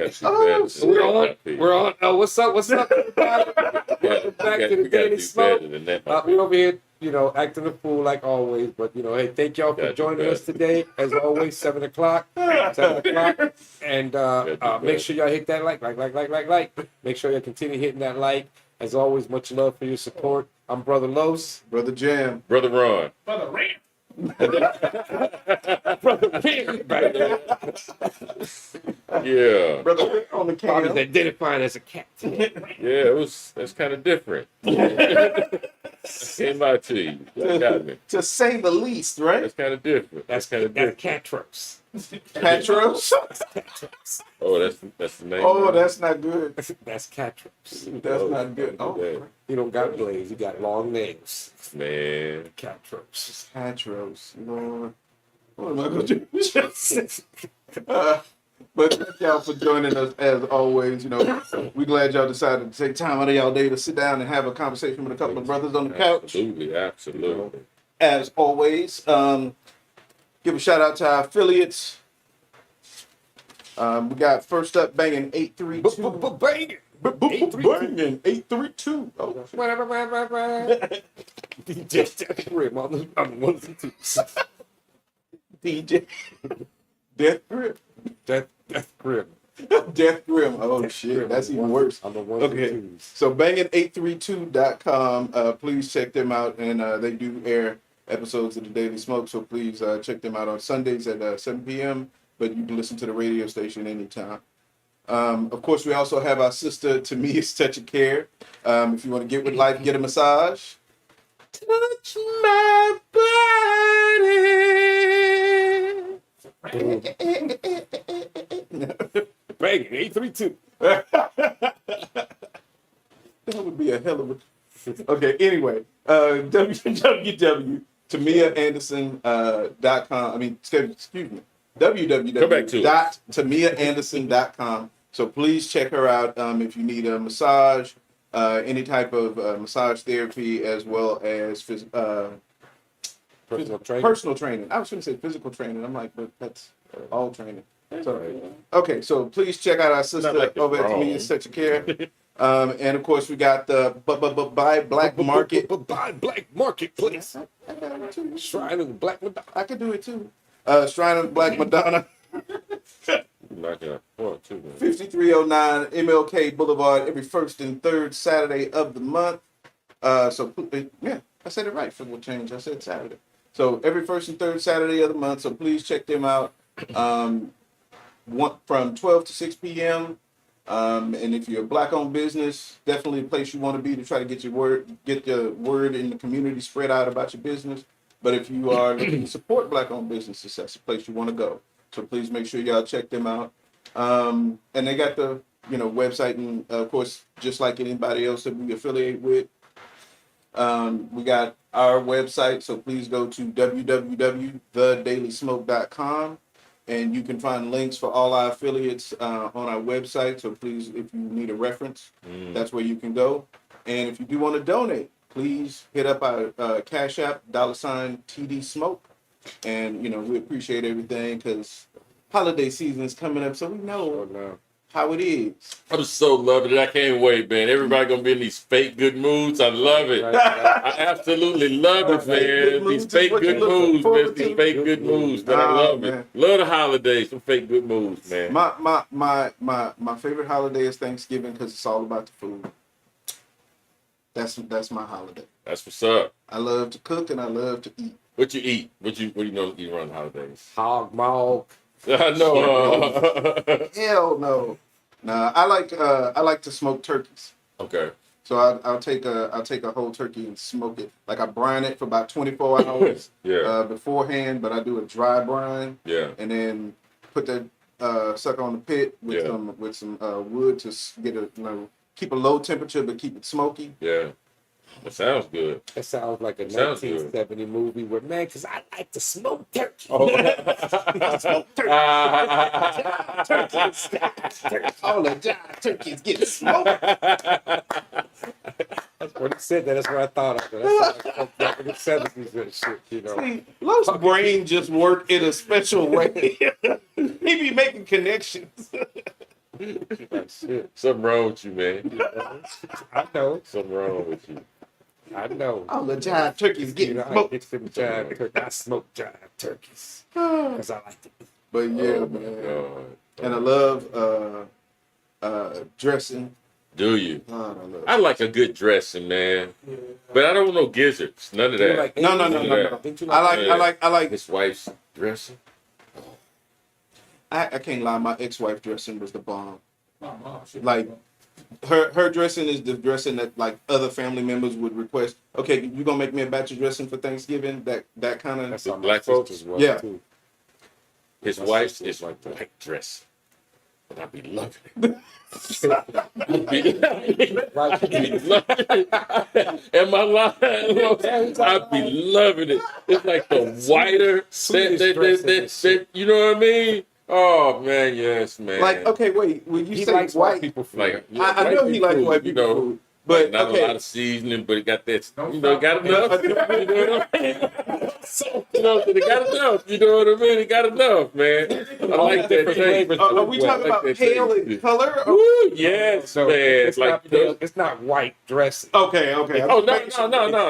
We're on. We're on. Oh, what's up? What's up, everybody? Welcome back to the Daily Smoke. We're over here, acting a fool like always. But hey, thank y'all for joining us today. As always, 7 o'clock. 7 o'clock. And make sure y'all hit that like. Make sure y'all continue hitting that like. As always, much love for your support. I'm Brother Los. Brother Jam. Brother Ron. Brother Ram. Brother Ram. Right there. Yeah. Brother Ram on the cam. Probably identified as a cat. Yeah, that's kind of different. Came by to you. That got me. To say the least, right? That's kind of different. That's kind of different. Catros. Catros? Oh, that's the name. Oh, that's not good. That's Catros. That's not good. Oh, you don't got blades. You got long nails. Man. Catros. Catros. Lord. What am I going to do? But thank y'all for joining us as always. We're glad y'all decided to take time out of y'all day to sit down and have a conversation with a couple of brothers on the couch. Absolutely. As always, give a shout out to our affiliates. We got first up banging 832. Banging. Banging 832. Oh, DJ Death Grim on the ones and twos. DJ Death Grip. Death Grim. Death Grim. Oh shit, that's even worse. On the ones and twos. So banging832.com. Please check them out, and they do air episodes of the Daily Smoke. So please check them out on Sundays at 7 p.m. But you can listen to the radio station anytime. Of course, we also have our sister Tamia's Touch of Care. If you want to get with life, get a massage. Touch my body. Banging 832. That would be a hell of a. Okay, anyway, www.tamiaanderson.com. I mean, excuse me, www.tamiaanderson.com. So please check her out if you need a massage, any type of massage therapy, as well as personal training. I was going to say physical training. I'm like, but that's all training. So, okay, so please check out our sister over at Tamia's Touch of Care. And of course, we got the Buy Black Market. Buy Black Marketplace. Shrine of the Black Madonna. I could do it too. Shrine of the Black Madonna. 5309 MLK Boulevard, every first and third Saturday of the month. So yeah, I said it right for the change. I said Saturday. So every first and third Saturday of the month. So please check them out. From 12 to 6 p.m. And if you're a black-owned business, definitely a place you want to be to try to get the word in the community spread out about your business. But if you are looking to support black-owned businesses, that's the place you want to go. So please make sure y'all check them out. And they got the website, and of course, just like anybody else that we affiliate with, we got our website. So please go to www.thedailysmoke.com. And you can find links for all our affiliates on our website. So please, if you need a reference, that's where you can go. And if you do want to donate, please hit up our Cash App, $TD Smoke. And, we appreciate everything because holiday season is coming up. So we know how it is. I'm so loving it. I can't wait, man. Everybody going to be in these fake good moods. I love it. I absolutely love it, man. These fake good moods, man. These fake good moods, man. I love it. Love the holidays. Some fake good moods, man. My favorite holiday is Thanksgiving because it's all about the food. That's my holiday. That's what's up. I love to cook and I love to eat. What you eat? What you know eat around the holidays? Hog, mog. No. Hell no. Nah, I like to smoke turkeys. Okay. So I'll take a whole turkey and smoke it. Like I brine it for about 24 hours beforehand, but I do a dry brine. Yeah. And then put the sucker on the pit with some wood to get keep a low temperature but keep it smoky. Yeah. That sounds good. That sounds like a 1970 movie where, man, because I like to smoke turkey. Oh. Smoke turkey. All the jive turkeys get smoked. That's what he said. That's what I thought of. That's like back in the 70s and shit, See, Love's brain just worked in a special way. He be making connections. Something wrong with you, man. I know. Something wrong with you. I know. All the jive turkeys getting I smoked. get some jive turkeys. I smoke jive turkeys because I like to eat. But yeah, Oh, man. my God. And I love dressing. Do you? God, I love I like a good dressing, man. Yeah. But I don't know gizzards. None of You that. like No. Didn't you I like His wife's dressing. I can't lie, my ex-wife dressing was the bomb. Like her dressing is the dressing that like other family members would request. Okay, you gonna make me a batch of dressing for Thanksgiving? That kind of That's how my Black folks? sisters was Yeah. too. His My wife's sister's is like that. white dress. But I be loving it. I be loving it. Am I lying? I be loving it. It's like the whiter, that, you know what I mean? Oh, man, yes, man. like. Okay, wait. When you He say likes white, white people food. Like, I know he likes white you people know, food, but like not okay. a lot of seasoning, but it got that, you know, it got enough. You know what I mean? You know, it got enough. You know what I mean? It got enough, man. I like that different taste. flavors. Are we talking like about that pale taste. in color? Or? Woo, yes, So man. it's Like, not you know, pale, it's not white dressing. Okay. oh,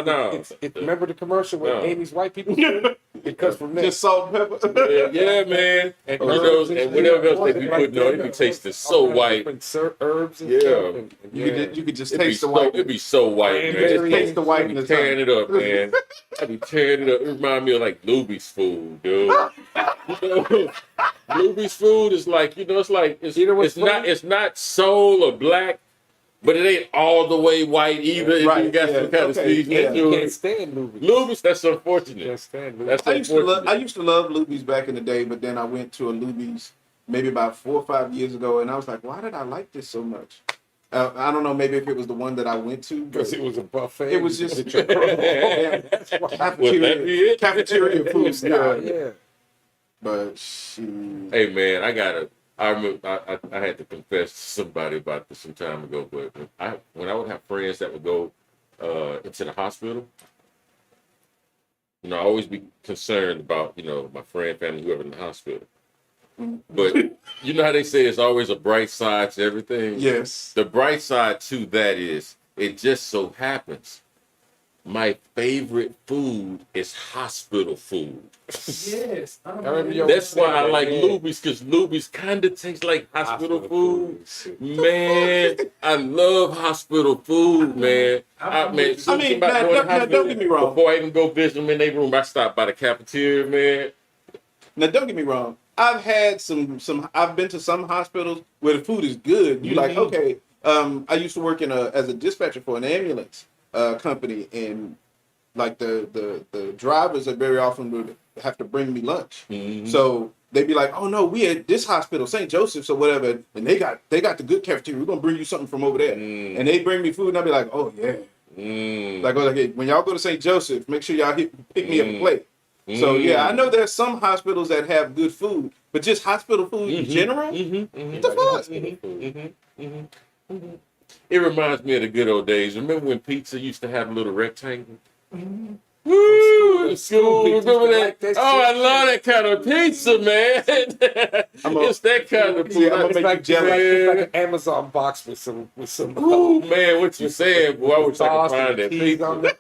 no. Remember the commercial with No. Amy's white people food? It comes from there. Just salt and pepper. Yeah, man. And You know, herbs and whatever else they be putting on, it be tasting so white. Herbs and Yeah. stuff. And You could just It be taste the so, white. it be so white, man. Cranberry. Taste the I be whiteness. tearing it up, man. I be tearing it up. It remind me of like Luby's food, dude. You know, Luby's food is like, you know, it's like You know what's it's not soul or black, but it ain't all the way white either. If Right, you got some kind of okay, seasoning yeah. to You can't it. stand Luby's. Luby's, that's You unfortunate. can't stand Luby's. That's I unfortunate. used to love Luby's back in the day, but then I went to a Luby's maybe about 4 or 5 years ago, and I was like, why did I like this so much? I don't know, maybe if it was the one that I went to, Because but it was a buffet. it was just That's why. Would that be it? cafeteria food style. Yeah. But she, Hey man, I remember I had to confess to somebody about this some time ago, but when I would have friends that would go into the hospital, you know, I always be concerned about, you know, my friend, family, whoever in the hospital. But you know how they say there's always a bright side to everything? yes, The bright side to that is it just so happens my favorite food is hospital food. Yes. I remember your- That's why I like Yeah. Luby's, because Luby's kind of tastes like hospital food. Man, I love hospital food, man. Man, somebody now, going to now, hospital, don't get me wrong. before I even go visit them in their room, I stop by the cafeteria, man. Now, don't get me wrong. I've had I've been to some hospitals where the food is good. You like, okay. I used to work as a dispatcher for an ambulance company, and like the drivers are very often would have to bring me lunch. So they'd be like, oh no, we at this hospital, St. Joseph's or whatever, and they got the good cafeteria. We're gonna bring you something from over there, and they bring me food, and I'll be like, oh yeah. Like, okay, when y'all go to St. Joseph, make sure y'all pick me up a plate. So yeah, I know there's some hospitals that have good food, but just hospital food in general, what the fuck? It reminds me of the good old days. Remember when pizza used to have a little rectangle? Woo! School, remember that? Like that Oh, I shit. love that kind of pizza, man. It's that kind of food. I'm gonna It's make like, you jealous. it's like an Amazon box with some. Ooh, man, what you saying, boy? I wish I sauce could find and that cheese on pizza.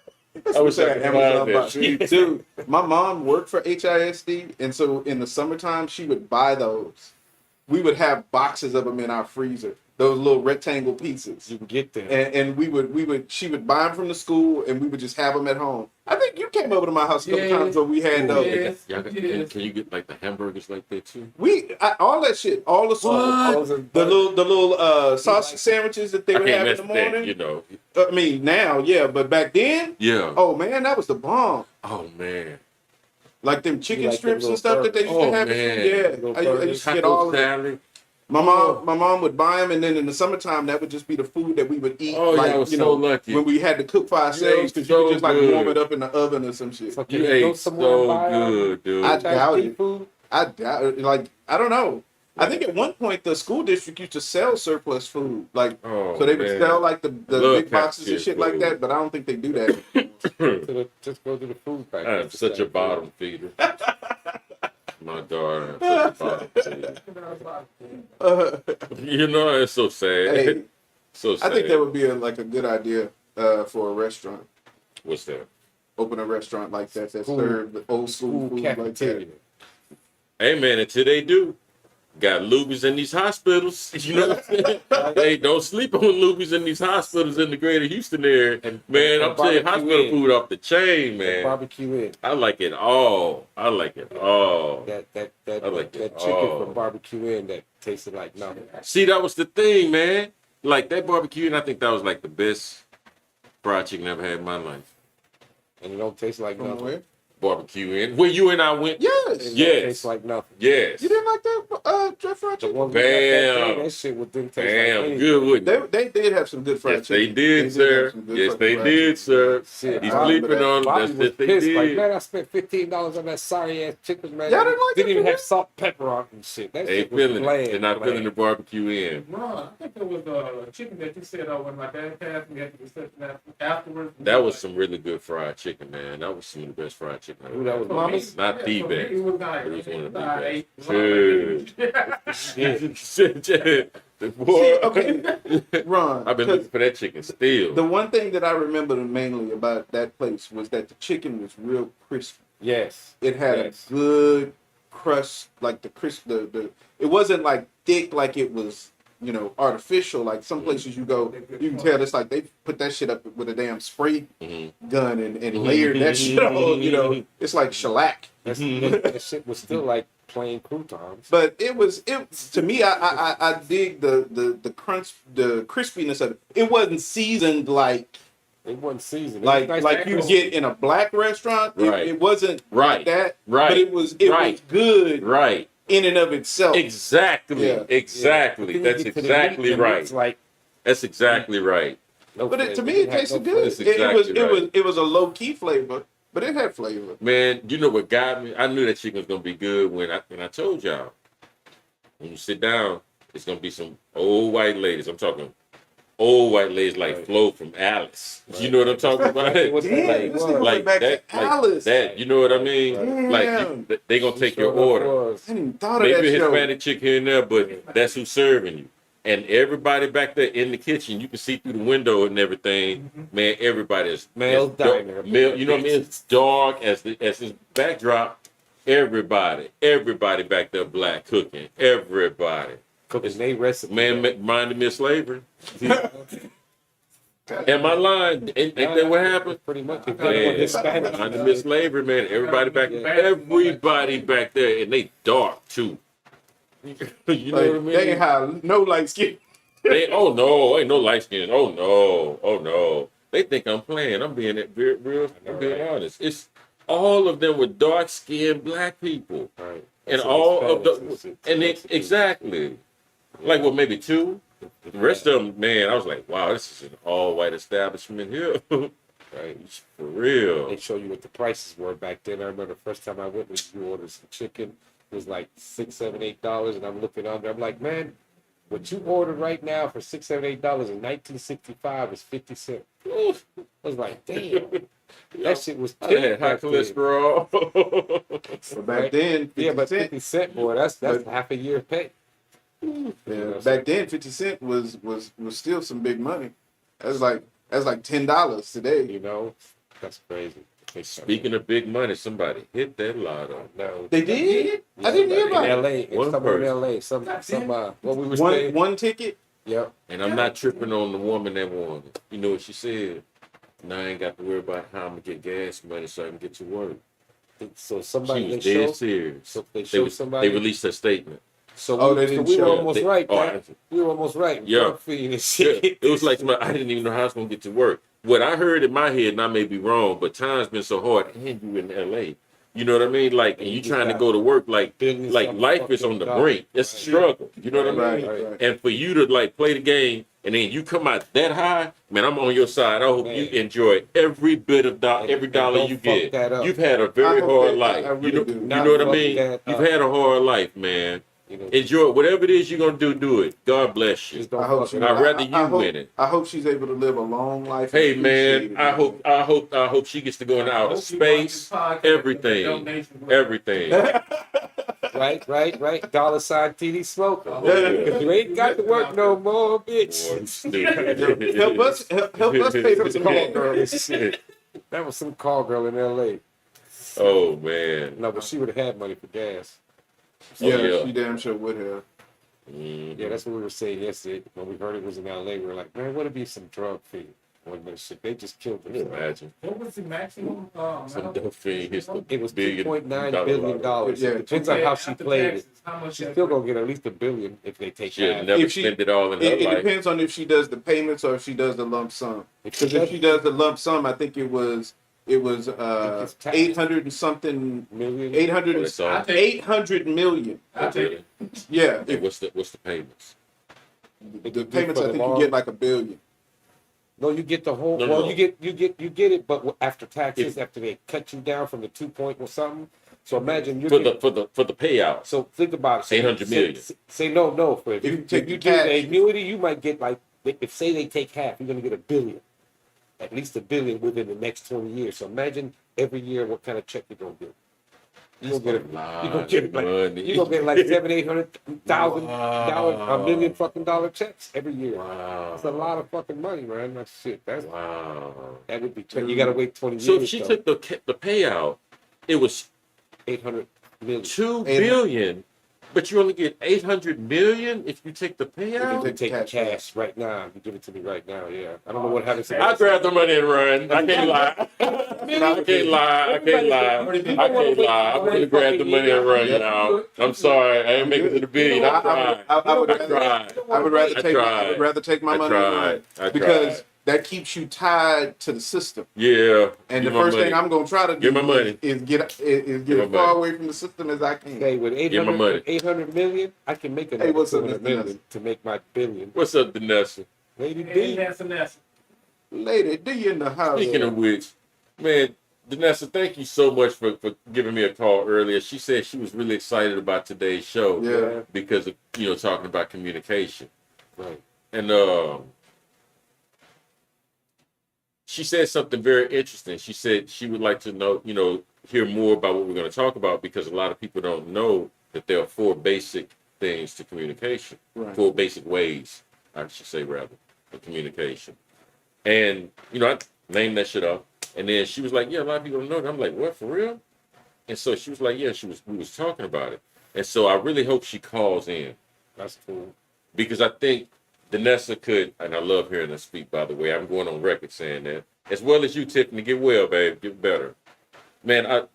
it. I wish I could Amazon find that box. pizza. Dude, my mom worked for HISD, and so in the summertime she would buy those. We would have boxes of them in our freezer. Those little rectangle pieces. You can get them. And she would buy them from the school, and we would just have them at home. I think you came over to my house a couple times where we had those. Yes. Y'all got, can you get like the hamburgers like that too? All that shit, all the sauce, the little sausage sandwiches that they I would have can't in mess the with that, morning. you know. I mean, now, yeah, but back then, Yeah. oh man, that was the bomb. Oh man. Like them chicken like strips them and stuff little that they used burgers. to have. Oh, man. Yeah, I used to get Taco all of it. salad. My mom would buy them, and then in the summertime, that would just be the food that we would eat. Oh, like, yeah, I was you so know, lucky. when we had to cook for ourselves, because you so could just like good. warm it up in the oven or some shit. So You can they go ate somewhere and so buy good, dude. I doubt Chinese it. food? I doubt it. Like, I don't know. I think at one point the school district used to sell surplus food, like Oh, so they would man. sell like the love big boxes and cafeteria shit like food. that. But I don't think they do that. Just go to the food factory. I am such a bottom feeder. My daughter. You know, it's so sad. Hey, So sad. I think that would be like a good idea for a restaurant. What's that? Open a restaurant like that serve the old school food like that. Hey man, until they do, got loobies in these hospitals. You know what I'm saying? Hey, don't sleep on loobies in these hospitals in the greater Houston area. Man, I'm telling you, hospital food off the chain, man. Barbecue in. I like it all. I like it all. That chicken from barbecue in that tasted like nothing. See, that was the thing, man. Like that barbecue, and I think that was like the best fried chicken I ever had in my life. And it don't taste like nothing. Where? Barbecue in. Where you and I went? Yes. It Yes. tastes like nothing. Yes. You didn't like that Jeff fried The chicken? one we got that day, Bam. that shit didn't taste like Damn, anything. good, wouldn't it? They did have some good fried Yes, chicken. they did, sir. Yes, they did, sir. Shit, He's Bobby- sleeping on them. Bobby That's was what they pissed. did. Like, man, I spent $15 on that sorry ass chicken, man. Y'all didn't like Didn't it, even man? have salt, pepper on it and shit. That They shit was feeling bland. it. They're not feeling the barbecue in. Ron, I think it was chicken that you said when my dad passed me at the reception afterwards. That was some really good fried chicken, man. That was some of the best fried chicken. Ooh, that was mama's? Not the best. It was nice. It was one of the Nice. best. Shit. The boy. See, okay, Ron. I've been looking for that chicken still. The one thing that I remember mainly about that place was that the chicken was real crispy. Yes. It had Yes. a good crust, like the crisp. The it wasn't like thick, like it was, artificial. Like some places you go, you can tell it's like they put that shit up with a damn spray gun and layered that shit on. It's like shellac. That shit was still like plain croutons. But it to me. I dig the crunch, the crispiness of it. It wasn't seasoned like It wasn't seasoned. It like was nice you and get in a black restaurant. Right. It wasn't Right. like that. Right. But it was Right. good Right. in and of itself. Exactly. Yeah. Exactly. Then you That's get to the exactly meat, and right. It's like That's exactly right. no But flavor. to me, it didn't have tasted no good. That's flavor. exactly It was a low key flavor, but it had flavor. Man, you know what got me? I knew that chicken was gonna be good when I told y'all. When you sit down, it's gonna be some old white ladies. I'm talking old white ladies like Right. Flo from Alice. You know what I'm talking about? It was Damn, like, this well, nigga went back to Alice. that. You know what I mean? Damn. Like they gonna take your Sure order. was. I didn't even thought of Maybe a that show. Hispanic chick here and there, but that's who's serving you. And everybody back there in the kitchen, you can see through the window and everything. Man, everybody is Male is dark- diner. Male, you know what I mean? It's dark as this backdrop. Everybody back there black cooking. Everybody. Cooking they recipe. Man, reminded me of slavery. Am I lying? Ain't that what happened? Pretty much. Man, Hispanic. reminded me of slavery, man. Everybody back there, and they dark too. You know what I Like, mean? they ain't have no light skin. Oh no, ain't no light skin. Oh no. They think I'm playing. I'm being real. I'm being honest. It's all of them with dark skinned black people, Right. and That's all of Hispanics. the and it, exactly, like what maybe two. The rest of them, man, I was like, wow, this is an all white establishment here. Right. For real. They show you what the prices were back then. I remember the first time I went, you ordered some chicken. It was like $6, $7, $8, and I'm looking under. I'm like, man, what you ordered right now for $6, $7, $8 in 1965 is 50 cents. I was like, damn, that shit was I had high back then. cholesterol. So back then, 50 Yeah, but cent. 50 cent, boy, that's But- half a year pay. Yeah, back then, 50 cent was still some big money. That's like $10 today. You know, that's crazy. Speaking of big money, somebody hit that lotto. No, They did? I didn't hear in about it. L.A. One Somewhere in person. L.A. Some what we were saying. One ticket? Yep. And I'm not tripping on the woman that won it. You know what she said? Now I ain't got to worry about how I'm gonna get gas money so I can get to work. So She somebody was they dead showed. serious. So they showed somebody. They released a statement. So Oh, we, they so didn't we were show it. almost right. Oh, man. We were almost right. Yeah. Drug fee and Yeah, shit. it was like I didn't even know how I was gonna get to work. What I heard in my head, and I may be wrong, but time's been so hard. And you in LA, you know what I mean? Like, and you trying to go to work, like life is on the brink. It's a struggle. You know what I mean? Right. And for you to like play the game, and then you come out that high, man, I'm on your side. I hope you enjoy every bit of every dollar don't you fuck get. that up. You've had a very I hope hard that- life. I really you do. know what I Not mean? fuck that You've up. had a hard life, man. You know, Enjoy whatever it is you're gonna do it. God bless you. just don't I hope fuck she, it I'd up. rather you win it. I hope she's able to live a long life. Hey and man, appreciate it, I hope she gets to go into outer space. Everything. Right. $ TD Smoker. Yeah. Because you ain't got to work no more, bitch. help us pay for some call girls. Shit. That was some call girl in L.A. Oh man. No, but she would have had money for gas. Yeah, she damn sure would have. Mm-hmm. Yeah, that's what we were saying yesterday. When we heard it was in L.A., we were like, man, what if be some drug fee? When that shit, they just killed Can you them. imagine? What was the maximum? Some dope fiend hits the It was billion $2.9 dollar billion. lottery. Yeah, it depends on how she played it. How much She's still gonna get at least $1 billion if they take She'll half. never If she- spend it all in her It life. depends on if she does the payments or if she does the lump sum. Because if she does the lump sum, I think it was It's taxed. 800 and something Million. 800 Oh, that's all. 800 million. I'll take it. Yeah, Hey, what's the payments? the payments I think you get like $1 billion. No, you get the whole. No, well, no. you get it, but after taxes, after they cut you down from the 2 point or something. So imagine you're For getting, the payout. So think about it. So 800 million. Say no. For if If you you take if you the do the cash. annuity, you might get like if say they take half, you're gonna get $1 billion, at least $1 billion within the next 20 years. So imagine every year what kind of check you're gonna get. You're gonna get it. You're gonna get it like money. you're gonna get like $700,000-$800,000 $1 million fucking dollar checks every year. Wow. That's a lot of fucking money, man. That's shit. Wow. That would be. You gotta wait 20 years. So if she though. took the payout, it was 800 million. $2 billion, but you only get 800 million if you take the You payout. can take the cash right now. You give it to me right now. Yeah. I don't know what happens. I grab the money and run. I can't lie. I can't lie. I'm gonna grab the money and run now. I'm sorry. I ain't making it to the billion. I tried. I would I rather take my money and run. tried. Because that keeps you tied to the system. Yeah. And Give the my first thing money. I'm gonna try to Give do my money. is get Give as my far money. away from the system as I can. Okay, with Give my money. 800 million, I can make another what's up, 200 Mr. million Nelson? to make my billion. What's up, Vanessa? Lady Hey, D. that's Lady, do you in the house? Speaking of which, man, Vanessa, thank you so much for giving me a call earlier. She said she was really excited about today's show Yeah. because of talking about communication. Right. And she said something very interesting. She said she would like to know, hear more about what we're going to talk about because a lot of people don't know that there are 4 basic things to communication, Right. 4 basic ways, I should say rather, of communication. And I named that shit up. And then she was like, "Yeah, a lot of people don't know that." I'm like, "What, for real?" And so she was like, "Yeah, we was talking about it." And so I really hope she calls in That's cool. because I think Vanessa could, and I love hearing her speak, by the way. I'm going on record saying that. As well as you, Tiffany. Get well, babe. Get better. Man,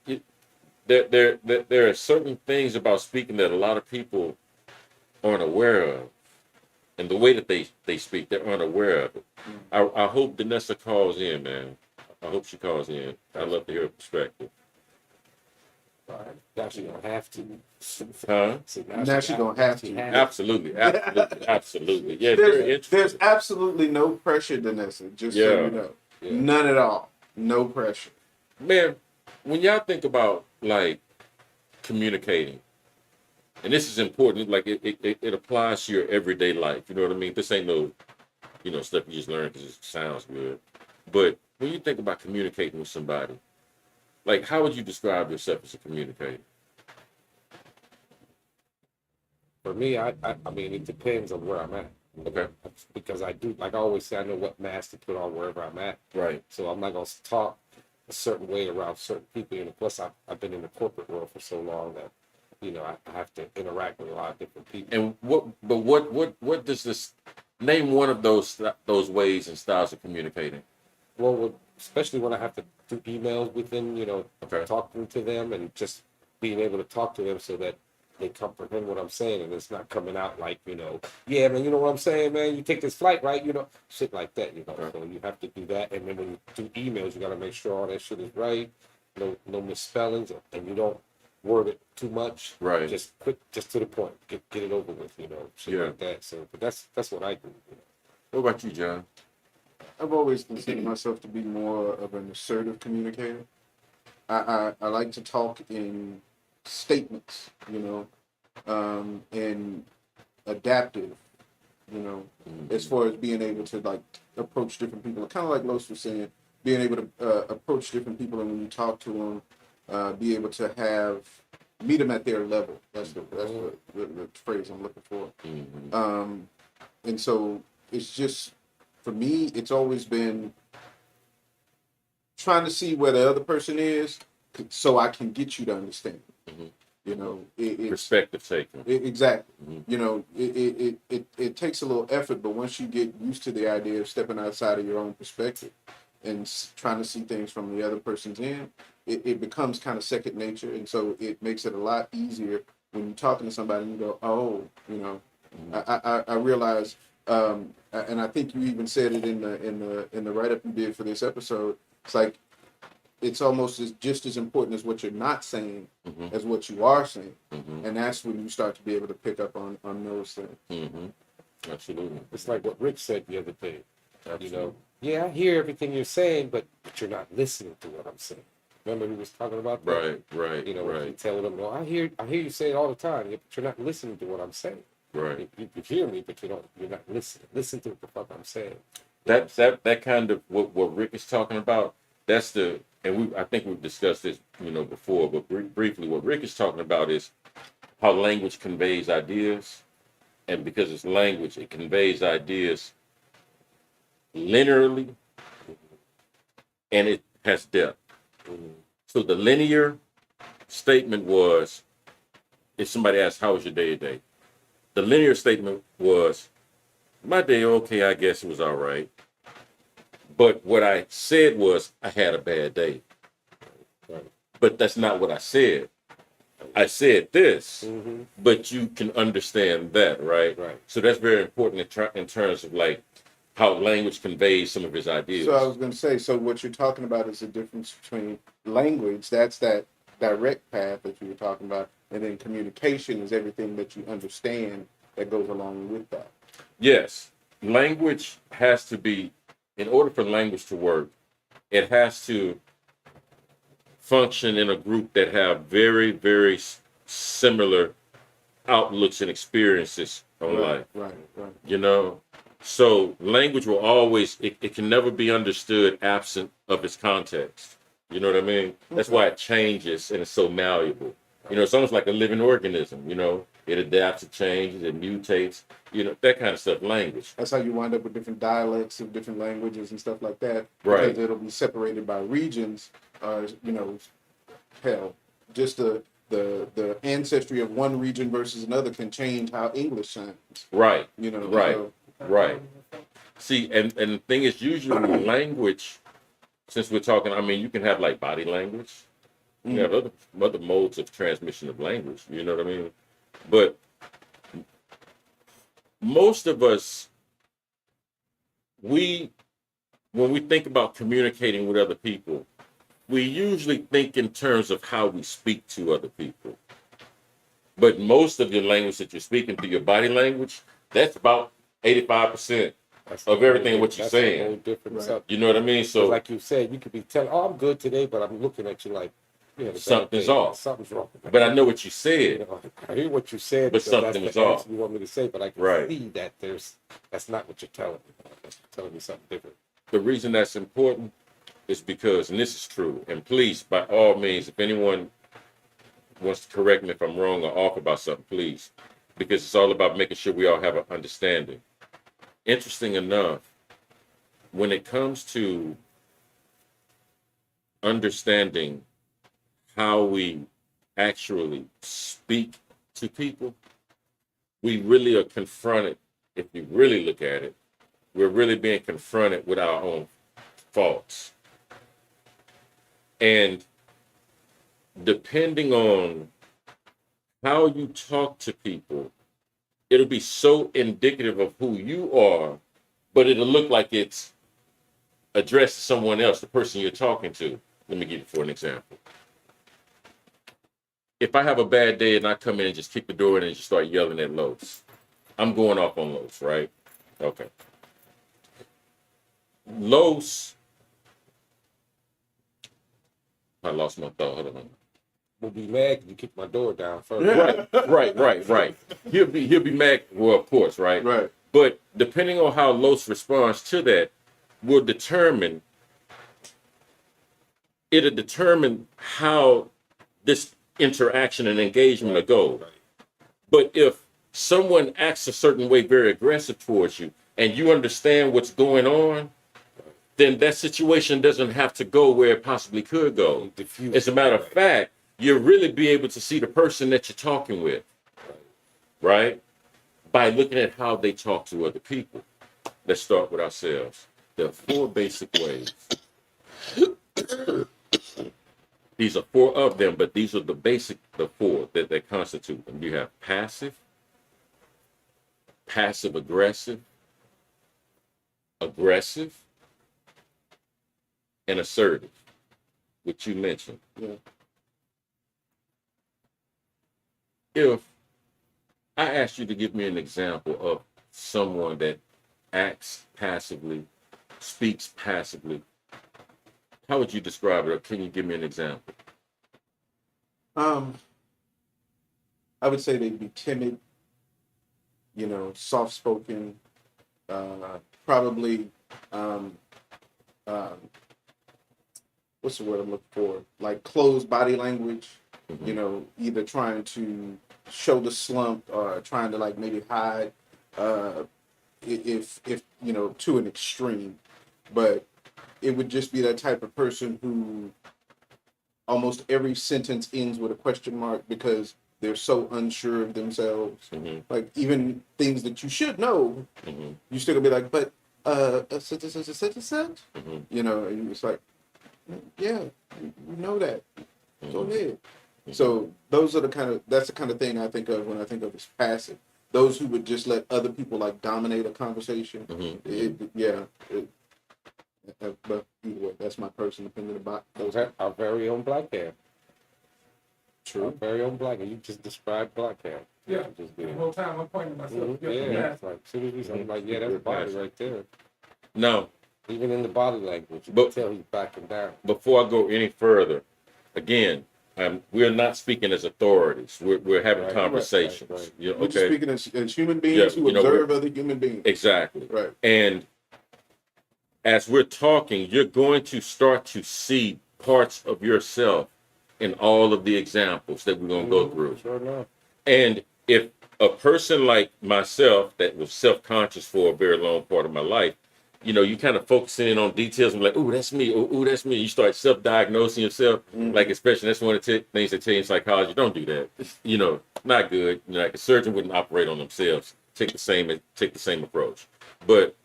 there are certain things about speaking that a lot of people aren't aware of. And the way that they speak, they're unaware of it. I hope Vanessa calls in, man. I hope she calls in. I'd love to hear her perspective. Now she's gonna have to. Huh? So Now she's gonna have to. Absolutely. Yeah, very There's interesting. absolutely no pressure, Vanessa. Just so Yeah. you know, Yeah. none at all. No pressure. Man, when y'all think about like communicating, and this is important, like it applies to your everyday life. You know what I mean? This ain't no, stuff you just learn because it sounds good. But when you think about communicating with somebody, like how would you describe yourself as a communicator? For me, I mean, it depends on where I'm at. Okay. Because I do, like I always say, I know what mask to put on wherever I'm at. Right. So I'm not gonna talk a certain way around certain people. And plus, I've been in the corporate world for so long that I have to interact with a lot of different people. And what does this name one of those ways and styles of communicating? Well, especially when I have to do emails with them, Okay. talking to them and just being able to talk to them so that they comprehend what I'm saying and it's not coming out like, yeah, man, you know what I'm saying, man? You take this flight, right? Shit like that, Okay. So you have to do that. And then when you do emails, you got to make sure all that shit is right. No misspellings, and you don't word it too much. Right. Just quick, just to the point. Get it over with, shit Yeah. like that. So, but that's what I do. What about you, John? I've always considered myself to be more of an assertive communicator. I like to talk in statements, and adaptive, as far as being able to like approach different people. Kind of like Los was saying, being able to approach different people and when you talk to them, be able to have meet them at their level. That's the phrase I'm looking for. And so it's just, for me, it's always been trying to see where the other person is, so I can get you to understand. You know, it's perspective taking. Exactly. You know, it takes a little effort, but once you get used to the idea of stepping outside of your own perspective and trying to see things from the other person's end, it becomes kind of second nature, and so it makes it a lot easier when you're talking to somebody and you go, oh, you know, I realize, and I think you even said it in the write up you did for this episode. It's like, it's almost just as important as what you're not saying as what you are saying, and that's when you start to be able to pick up on those things. Absolutely. It's like what Rick said the other day. Absolutely. You know, yeah, I hear everything you're saying, but you're not listening to what I'm saying. Remember we was talking about that? Right. You know, you tell them, well, I hear you say it all the time, but you're not listening to what I'm saying. Right. You hear me, but you're not listening. Listen to what the fuck I'm saying. That kind of what Rick is talking about. That's the, and I think we've discussed this, you know, before, but briefly, what Rick is talking about is how language conveys ideas, and because it's language, it conveys ideas linearly, and it has depth. So the linear statement was, if somebody asked, "How was your day today?" The linear statement was, "My day, okay, I guess it was all right." But what I said was, I had a bad day. But that's not what I said. I said this, but you can understand that, right? Right. So that's very important in terms of like how language conveys some of his ideas. So I was going to say, so what you're talking about is the difference between language, that's that direct path that you were talking about, and then communication is everything that you understand that goes along with that. Yes. Language has to be, in order for language to work, it has to function in a group that have very, very similar outlooks and experiences on life. Right. You know? So language will always, it can never be understood absent of its context. You know what I mean? That's why it changes and it's so malleable. You know, it's almost like a living organism, you know? It adapts, it changes, it mutates, you know, that kind of stuff, language. That's how you wind up with different dialects of different languages and stuff like that. Right. Because it'll be separated by regions, you know, hell, just the ancestry of one region versus another can change how English sounds. Right. You know. Right. So, Right. See, and the thing is, usually language, since we're talking, I mean, you can have like body language. You have other modes of transmission of language. You know what I mean? But most of us, when we think about communicating with other people, we usually think in terms of how we speak to other people. But most of your language that you're speaking through your body language, that's about 85% of everything what you're saying. Right. You know what I mean? So like you said, you could be telling, "Oh, I'm good today," but I'm looking at you like, something's off. Something's wrong. But I know what you said. You know, I hear what you said, But something was off. You want me to say, but I can Right. see that that's not what you're telling me. You're telling me something different. The reason that's important is because, and this is true, and please, by all means, if anyone wants to correct me if I'm wrong or off about something, please, because it's all about making sure we all have an understanding. Interesting enough, when it comes to understanding how we actually speak to people, we really are confronted, if you really look at it, we're really being confronted with our own faults. And depending on how you talk to people, it'll be so indicative of who you are, but it'll look like it's addressed to someone else, the person you're talking to. Let me give you for an example. If I have a bad day and I come in and just kick the door in and just start yelling at Los, I'm going off on Los, right? Okay. Los, I lost my thought. Hold on. We'll be mad because you kicked my door down first. Right. He'll be mad. Well, of course, right? Right. But depending on how Los responds to that, it'll determine how this interaction and engagement to go. But if someone acts a certain way, very aggressive towards you, and you understand what's going on, then that situation doesn't have to go where it possibly could go. As a matter of fact, you'll really be able to see the person that you're talking with, right? By looking at how they talk to other people. Let's start with ourselves. There are 4 basic ways. These are 4 of them, but these are the 4 that constitute them. You have passive, passive-aggressive, aggressive, and assertive, which you mentioned. Yeah. If I asked you to give me an example of someone that acts passively, speaks passively, how would you describe it, or can you give me an example? I would say they'd be timid, soft-spoken, probably, what's the word I'm looking for? Like closed body language, either trying to show the slump or trying to like maybe hide, if to an extreme. But it would just be that type of person who almost every sentence ends with a question mark because they're so unsure of themselves. Like even things that you should know, you still gonna be like, but such and such and such and such. And it's like, yeah, you know that. Go ahead. So those are that's the kind of thing I think of when I think of as passive. Those who would just let other people like dominate a conversation. But either way, that's my personal opinion about those. Our very own black hair. True. Our very own black hair. You just described black hair. Yeah. The whole time I'm pointing myself. It's like, I'm like, yeah, that's body right there. No. Even in the body language, you can tell he's backing down. Before I go any further, again, we're not speaking as authorities. We're having conversations. Right. We're just speaking as human beings who observe other human beings. Exactly. Right. And as we're talking, you're going to start to see parts of yourself in all of the examples that we're going to go through. Sure enough. And if a person like myself that was self-conscious for a very long part of my life, you kind of focusing in on details and like, oh, that's me. Oh, that's me. You start self-diagnosing yourself. Like, especially that's one of the things they tell you in psychology. Don't do that. Not good. Like a surgeon wouldn't operate on themselves. Take the same approach. But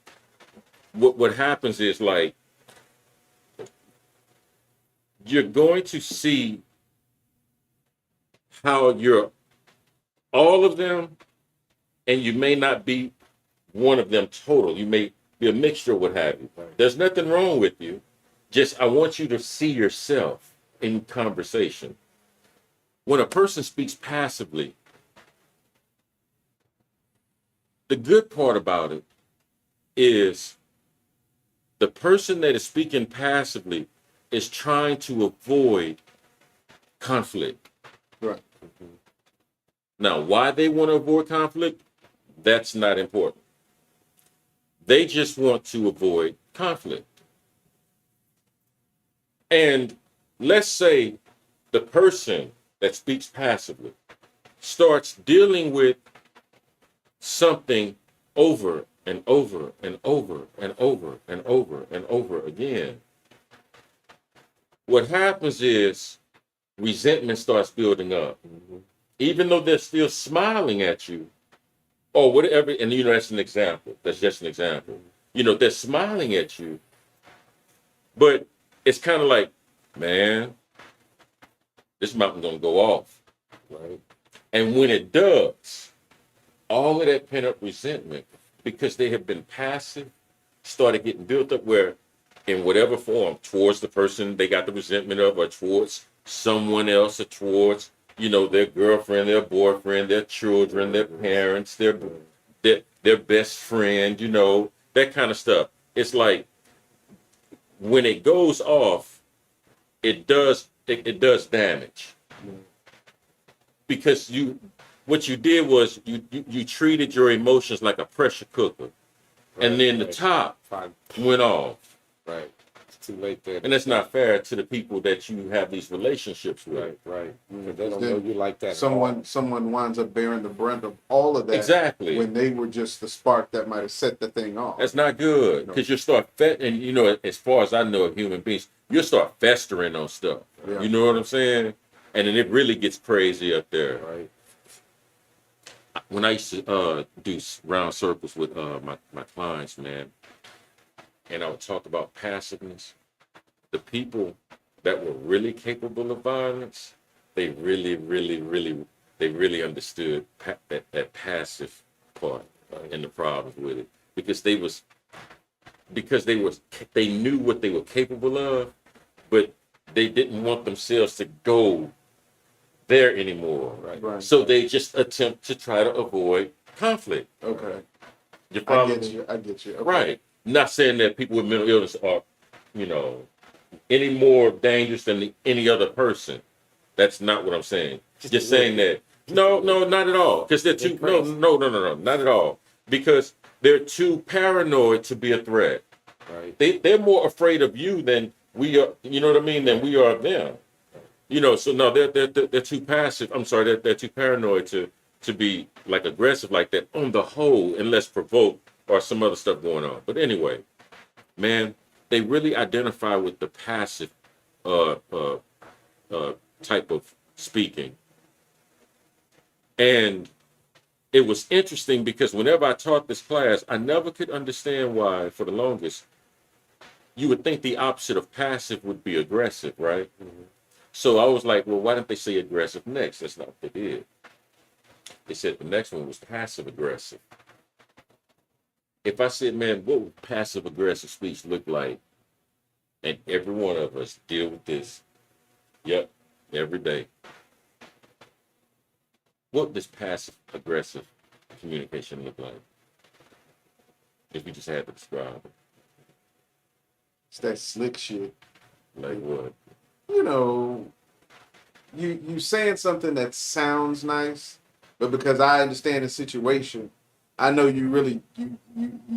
what happens is like you're going to see how you're all of them, and you may not be one of them total. You may be a mixture, what have you. There's nothing wrong with you. Just I want you to see yourself in conversation. When a person speaks passively, the good part about it is the person that is speaking passively is trying to avoid conflict. Right. Now, why they want to avoid conflict, that's not important. They just want to avoid conflict. And let's say the person that speaks passively starts dealing with something over and over and over and over and over and over again. What happens is resentment starts building up. Even though they're still smiling at you or whatever, and that's an example. That's just an example. They're smiling at you, but it's kind of like, man, this mountain's gonna go off. Right. And when it does, all of that pent-up resentment, because they have been passive, started getting built up where, in whatever form, towards the person they got the resentment of, or towards someone else, or towards, their girlfriend, their boyfriend, their children, their parents, their best friend, that kind of stuff. It's like when it goes off, it does damage. Because what you did was you treated your emotions like a pressure cooker. And then the top went off. Right. too late then. And that's not fair to the people that you have these relationships with. Right. Because they don't know you like that. Someone winds up bearing the brunt of all of that. Exactly. When they were just the spark that might have set the thing off. That's not good, because you start and as far as I know of human beings, you start festering on stuff. Yeah. You know what I'm saying? And then it really gets crazy up there. Right. When I used to do round circles with my clients, man, and I would talk about passiveness, the people that were really capable of violence, they really understood that passive part and the problems with it, because they knew what they were capable of, but they didn't want themselves to go there anymore. Right. So they just attempt to try to avoid conflict. Okay. You follow? I get you. Okay. Right. Not saying that people with mental illness are, any more dangerous than any other person. That's not what I'm saying. Just saying that. No, not at all. Because they're too. No, not at all. Because they're too paranoid to be a threat. Right. They're more afraid of you than we are. You know what I mean? Than we are of them. So no, they're too passive. I'm sorry, they're too paranoid to be like aggressive like that on the whole, unless provoked or some other stuff going on. But anyway, man, they really identify with the passive type of speaking. And it was interesting because whenever I taught this class, I never could understand why, for the longest, you would think the opposite of passive would be aggressive, right? Mm-hmm. So I was like, well, why didn't they say aggressive next? That's not what they did. They said the next one was passive aggressive. If I said, man, what would passive aggressive speech look like? And every one of us deal with this. Yep, every day. What does passive aggressive communication look like? If we just had to describe it. It's that slick shit. Like what? You saying something that sounds nice, but because I understand the situation, I know you really you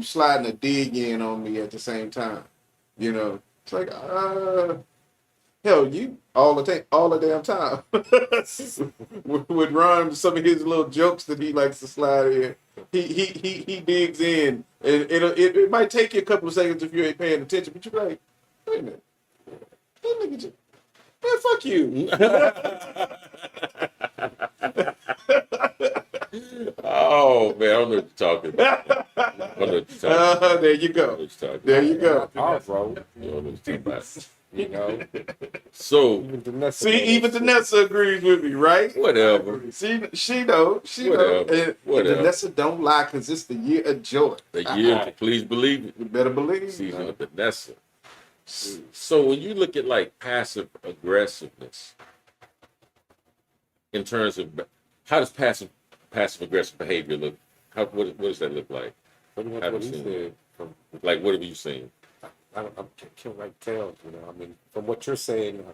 sliding a dig in on me at the same time. It's like hell, you all the damn time. With Ron, some of his little jokes that he likes to slide in, he digs in, and it might take you a couple of seconds if you ain't paying attention, but you're like, wait a minute, that nigga just. Man, fuck you. Oh, man, I don't know what you're talking about. There you go. There you go. Oh, bro. You don't know what you're talking about. So, even Vanessa agrees with me, right? Whatever. She know. And Vanessa don't lie because it's the year of joy. The year, please believe it. You better believe it. Season of Vanessa. So when you look at like passive aggressiveness, in terms of how does passive aggressive behavior look? What does that look like? What what have you seen? I can't like tell. From what you're saying,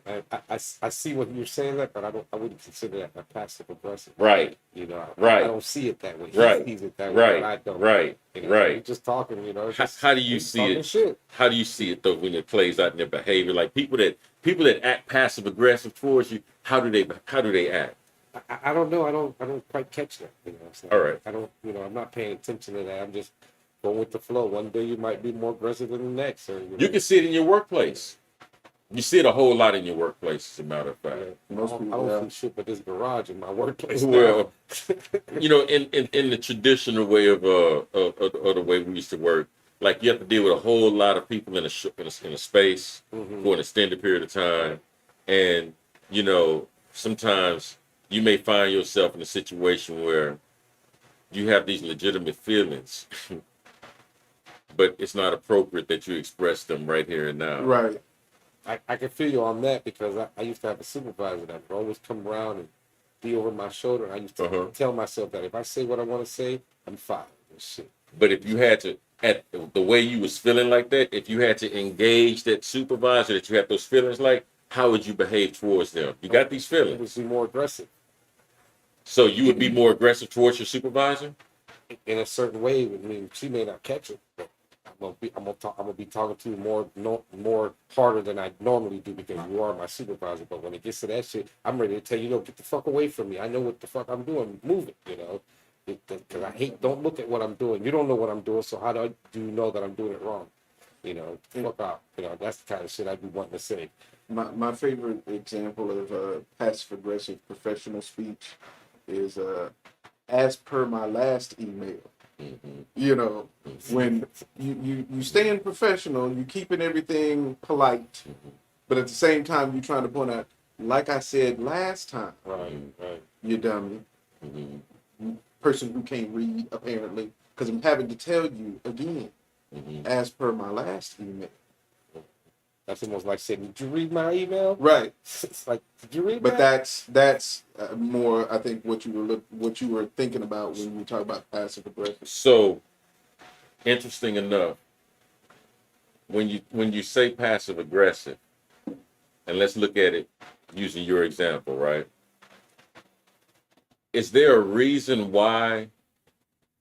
I see what you're saying that, but I wouldn't consider that a passive aggressive. Right. I don't see it that way. Right. He sees it that way. But I don't. Right. Right. Just talking. How do you see it? Shit. How do you see it though when it plays out in their behavior? Like people that act passive aggressive towards you, how do they act? I don't know. I don't quite catch that. All right. I don't. I'm not paying attention to that. I'm just going with the flow. One day you might be more aggressive than the next. Or, You can see it in your workplace. You see it a whole lot in your workplace, as a matter of fact. I don't see shit but this garage in my workplace. Well, in the traditional way of the way we used to work, like you have to deal with a whole lot of people in a space for an extended period of time, and sometimes you may find yourself in a situation where you have these legitimate feelings, but it's not appropriate that you express them right here and now. Right. I can feel you on that because I used to have a supervisor that would always come around and be over my shoulder. And I used to tell myself that if I say what I want to say, I'm fired. Shit. But if you had to, at the way you was feeling like that, if you had to engage that supervisor that you had those feelings like, how would you behave towards them? You got these feelings. I would be more aggressive. So you would be more aggressive towards your supervisor? In a certain way. She may not catch it, but gonna be talking to you more harder than I normally do because you are my supervisor. But when it gets to that shit, I'm ready to tell you, get the fuck away from me. I know what the fuck I'm doing. Move it, Because I hate. Don't look at what I'm doing. You don't know what I'm doing, so how do you know that I'm doing it wrong? Fuck out. That's the kind of shit I'd be wanting to say. My favorite example of passive aggressive professional speech is as per my last email. When you staying professional, you keeping everything polite, but at the same time you trying to point out, like I said last time, Right. you dummy, person who can't read apparently, because I'm having to tell you again, as per my last email. That's almost like saying, "Did you read my email?" Right. It's like, "Did you read?" But that? that's more, I think, what you were thinking about when you talk about passive aggressive. So, interesting enough, when you say passive aggressive, and let's look at it using your example, right? Is there a reason why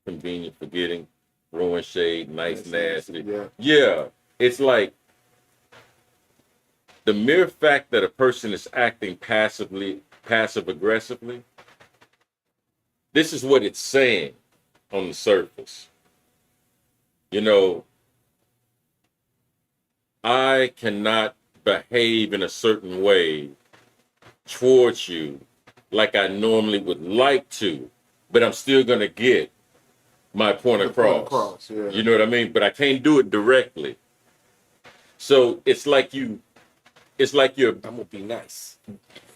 convenient forgetting, throwing shade, nice, nasty? Yeah. It's like the mere fact that a person is acting passive aggressively, this is what it's saying on the surface. I cannot behave in a certain way towards you like I normally would like to, but I'm still going to get my point across. Yeah. You know what I mean? But I can't do it directly. So it's like you're I'm gonna be nice.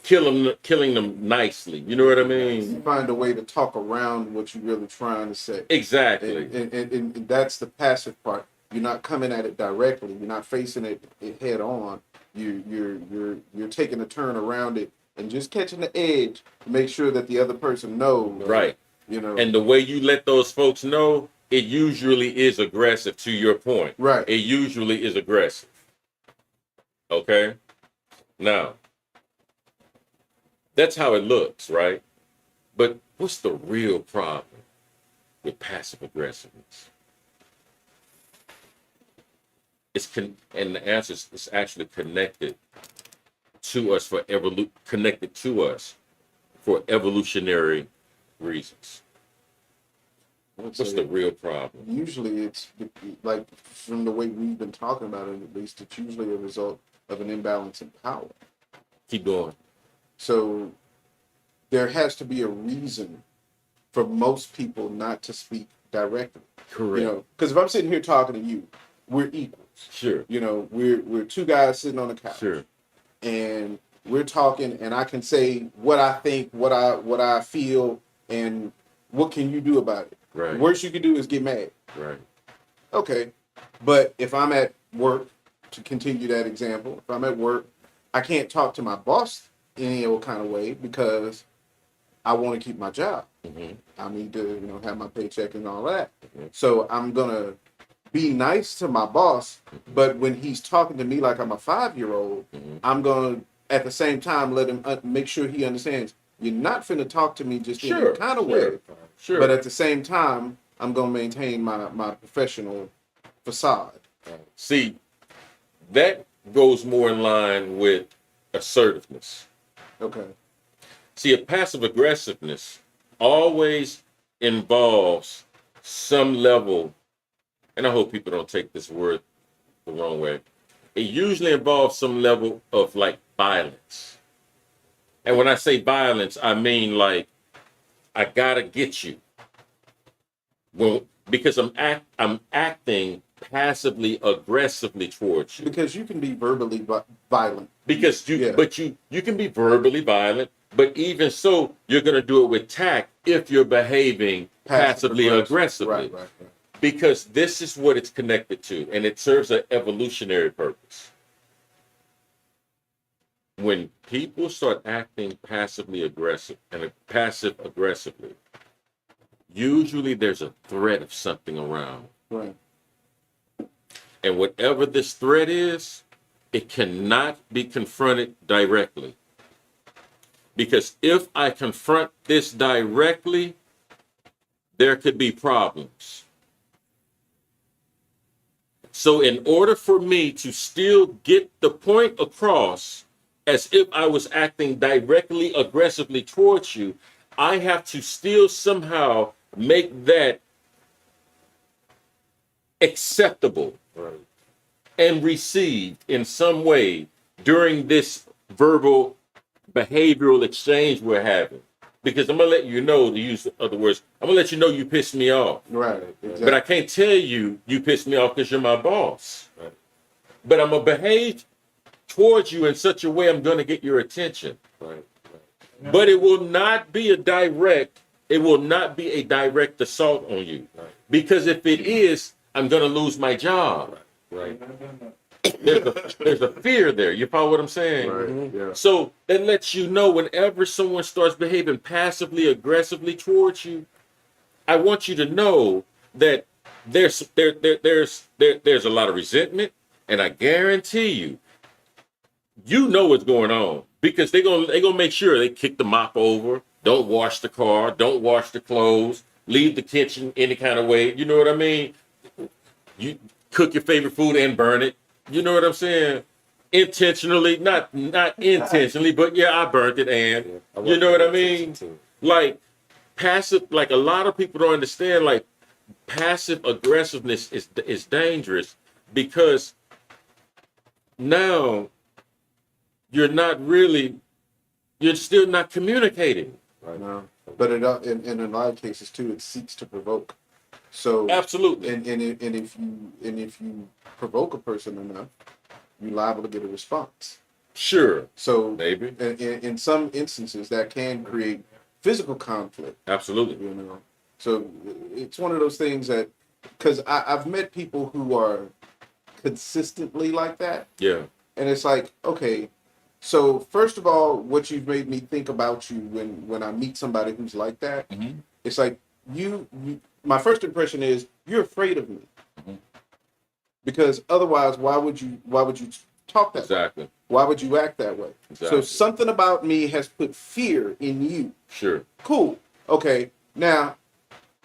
killing them nicely. You know what I mean? You find a way to talk around what you're really trying to say. Exactly. And that's the passive part. You're not coming at it directly. You're not facing it head on. You're taking a turn around it and just catching the edge to make sure that the other person knows. Right. And the way you let those folks know, it usually is aggressive, to your point. Right. It usually is aggressive. Okay? Now, that's how it looks, right? But what's the real problem with passive aggressiveness? And the answer is actually connected to us for evolutionary reasons. What's the real problem? Usually it's like, from the way we've been talking about it, at least, it's usually a result of an imbalance in power. Keep going. So there has to be a reason for most people not to speak directly. Correct. Because if I'm sitting here talking to you, we're equals. Sure. We're two guys sitting on the couch. Sure. And we're talking, and I can say what I think, what I feel, and what can you do about it? Right. The worst you can do is get mad. Right. Okay. But if I'm at work, to continue that example, if I'm at work, I can't talk to my boss any old kind of way because I want to keep my job. Mm-hmm. I need to, have my paycheck and all that. Mm-hmm. So I'm going to be nice to my boss, but when he's talking to me like I'm a 5-year-old, I'm going to, at the same time, let him make sure he understands, you're not finna talk to me just in any kind of way. Sure. But at the same time, I'm going to maintain my professional facade. See, that goes more in line with assertiveness. Okay. See, a passive aggressiveness always involves some level, and I hope people don't take this word the wrong way. It usually involves some level of like violence. And when I say violence, I mean like, I gotta get you. Well, because I'm acting passively aggressively towards you. Because you can be verbally violent. Because you can be verbally violent, but even so, you're going to do it with tact if you're behaving passively aggressively. Right. Because this is what it's connected to, and it serves an evolutionary purpose. When people start acting passively aggressive and passive aggressively, usually there's a threat of something around. Right. And whatever this threat is, it cannot be confronted directly. Because if I confront this directly, there could be problems. So in order for me to still get the point across as if I was acting directly aggressively towards you, I have to still somehow make that acceptable and received in some way during this verbal behavioral exchange we're having. Because I'm gonna let you know, to use other words, I'm gonna let you know you pissed me off. Right. Exactly. But I can't tell you pissed me off because you're my boss. Right. But I'm gonna behave towards you in such a way I'm gonna get your attention. Right. But it will not be a direct assault on you. Right. Because if it is, I'm gonna lose my job. Right. There's a fear there. You follow what I'm saying? Right. Yeah. So that lets you know whenever someone starts behaving passively aggressively towards you, I want you to know that there's a lot of resentment, and I guarantee you know what's going on, because they're gonna make sure they kick the mop over, don't wash the car, don't wash the clothes, leave the kitchen any kind of way. You know what I mean? You cook your favorite food and burn it. You know what I'm saying? Intentionally, not intentionally, but yeah, I burnt it, and you know what I mean? Like passive, like a lot of people don't understand, like passive aggressiveness is dangerous, because now you're still not communicating. Right now, but in a lot of cases too, it seeks to provoke. So Absolutely. and if you provoke a person enough, you're liable to get a response. Sure. So Maybe. in some instances, that can create physical conflict. Absolutely. You know, so it's one of those things that, because I've met people who are consistently like that. Yeah. And it's like, okay, so first of all, what you've made me think about you when I meet somebody who's like that, Mm-hmm. it's like you my first impression is you're afraid of me. Mm-hmm. Because otherwise, why would you talk that way? Exactly. Why would you act that way? Exactly. So something about me has put fear in you. Sure. Cool. Okay. Now,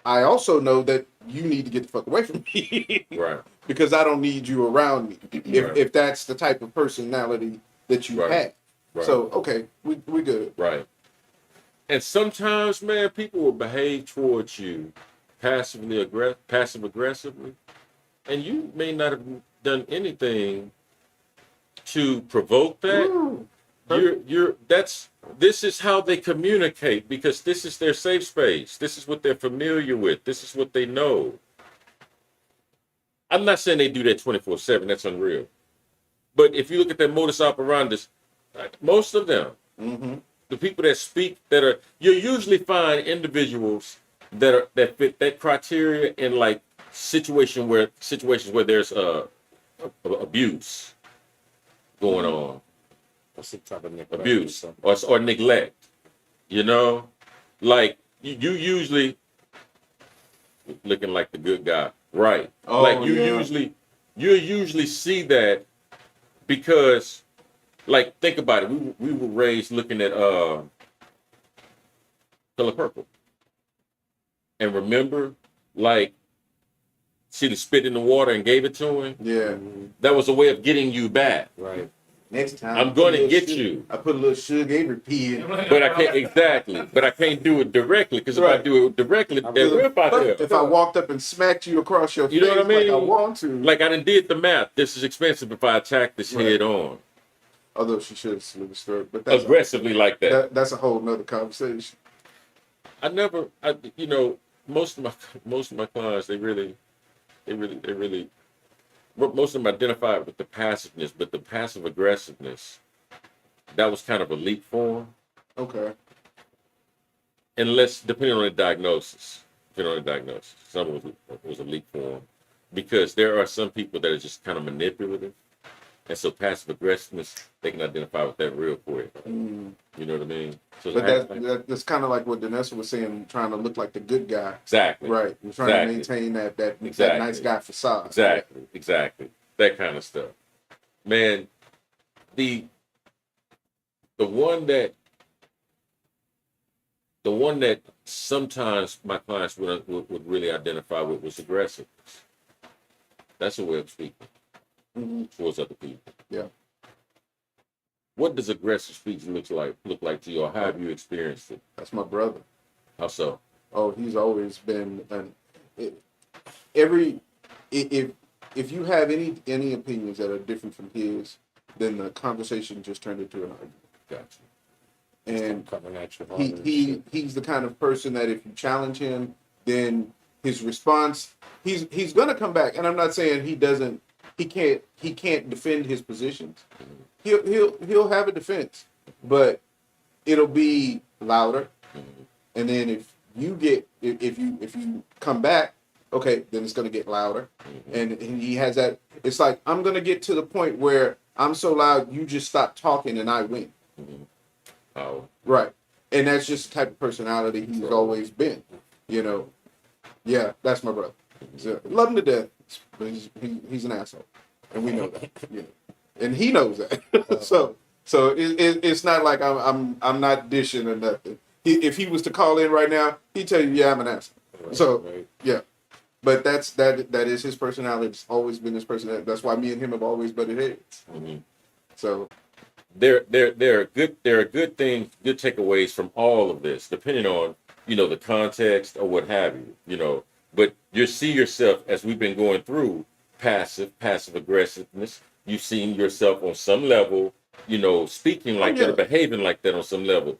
I also know that you need to get the fuck away from me. Right. Because I don't need you around me. Right. If that's the type of personality that you Right. have. Right. So, okay, we good. Right. And sometimes, man, people will behave towards you passive aggressively, and you may not have done anything to provoke that. Ooh. This is how they communicate, because this is their safe space. This is what they're familiar with. This is what they know. I'm not saying they do that 24/7. That's unreal. But if you look at their modus operandi, most of them, Mm-hmm. the people that speak, you usually find individuals that fit that criteria in like situations where there's abuse going on. What's the type of neglect? Abuse or neglect. You know, like you usually looking like the good guy, right? Oh, like you yeah. usually see that, because, like, think about it. We were raised looking at Color Purple, and remember, like, see the spit in the water and gave it to him. Yeah. That was a way of getting you back. Right. Next time I'm going to get you. I put a little sugar every pea in. But I can't exactly. But I can't do it directly, because if I Right. do it directly, they're whip out there. If I walked up and smacked you across your face, You know what I mean? like I want to. Like, I done did the math. This is expensive if I attack this Right. head on Although she should have slit his throat, but that's aggressively like that. that's a whole nother conversation. Most of my clients, they really, most of them identify with the passiveness, but the passive aggressiveness, that was kind of a leap form. Okay. Unless, depending on the diagnosis. Some of it was a leak form, because there are some people that are just kind of manipulative, and so passive aggressiveness, they can identify with that real quick. Mm. You know what I mean? So But that's kind of like what Danessa was saying, trying to look like the good guy. exactly, Right. You're trying to maintain that Exactly. nice guy facade. exactly, that kind of stuff. Man, the one that sometimes my clients would really identify with was aggressiveness. That's a way of speaking towards other people. Yeah. What does aggressive speech look like to you, or how have you experienced it? That's my brother. How so? Oh, he's always been if you have any opinions that are different from his, then the conversation just turned into an argument. Gotcha. And coming at you he's the kind of person that if you challenge him, then his response he's gonna come back. And I'm not saying he can't defend his positions. He'll have a defense, but it'll be louder. And then if you come back, okay, then it's gonna get louder. And he has that. It's like, I'm gonna get to the point where I'm so loud you just stop talking and I win. Oh. Right. And that's just the type of personality he's always been. You know. Yeah, that's my brother. Love him to death, but he's an asshole, and we know that. You know. And he knows that. so it's not like I'm not dishing or nothing. If he was to call in right now, he'd tell you, yeah, I'm an asshole. Yeah. But that is his personality. It's always been his personality. That's why me and him have always butted heads. So there are good things, good takeaways from all of this, depending on, the context or what have you, But you see yourself, as we've been going through passive aggressiveness, you've seen yourself on some level, speaking like that or behaving like that on some level.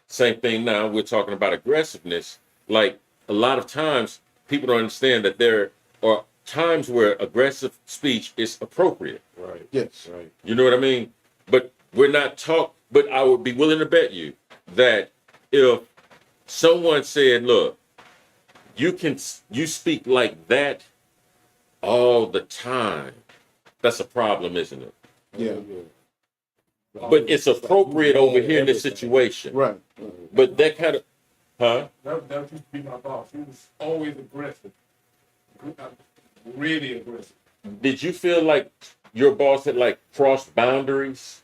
Same thing now, we're talking about aggressiveness. Like, a lot of times, people don't understand that there are times where aggressive speech is appropriate. Right. Yes. Right. You know what I mean? But we're not but I would be willing to bet you that if someone said, look, you speak like that all the time, that's a problem, isn't it? Yeah. But it's appropriate over here in this situation. Right. But that kind of, huh? That used to be my boss. He was always aggressive. Really aggressive. Did you feel like your boss had crossed boundaries?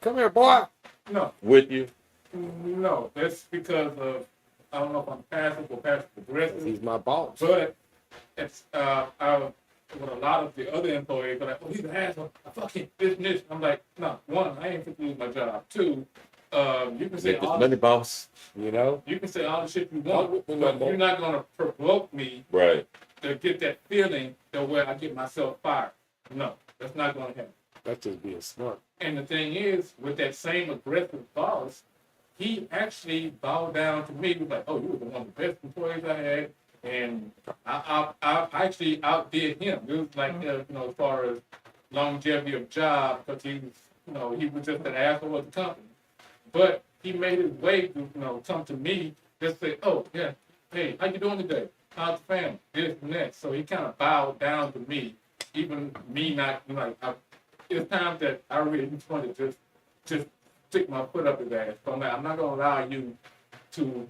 Come here, boy. No. With you? No. That's because of, I don't know if I'm passive or passive aggressive. He's my boss. But it's with a lot of the other employees, they're like, oh, he's an asshole. I fucking this. I'm like, no, one, I ain't fit to lose my job. Two, you can say Make this all money, boss. you can say all the shit you want, but you're not gonna provoke me Right. to get that feeling that where I get myself fired. No, that's not gonna happen. That's just being smart. And the thing is, with that same aggressive boss, he actually bowed down to me. He was like, oh, you were one of the best employees I had. And I actually outdid him. It was like, as far as longevity of job, because he was just an asshole of the company. But he made his way to, come to me, just say, oh, yeah, hey, how you doing today? How's the family? This and that. So he kind of bowed down to me, even me not, it's times that I really just wanted to just stick my foot up his ass. So I'm not going to allow you to,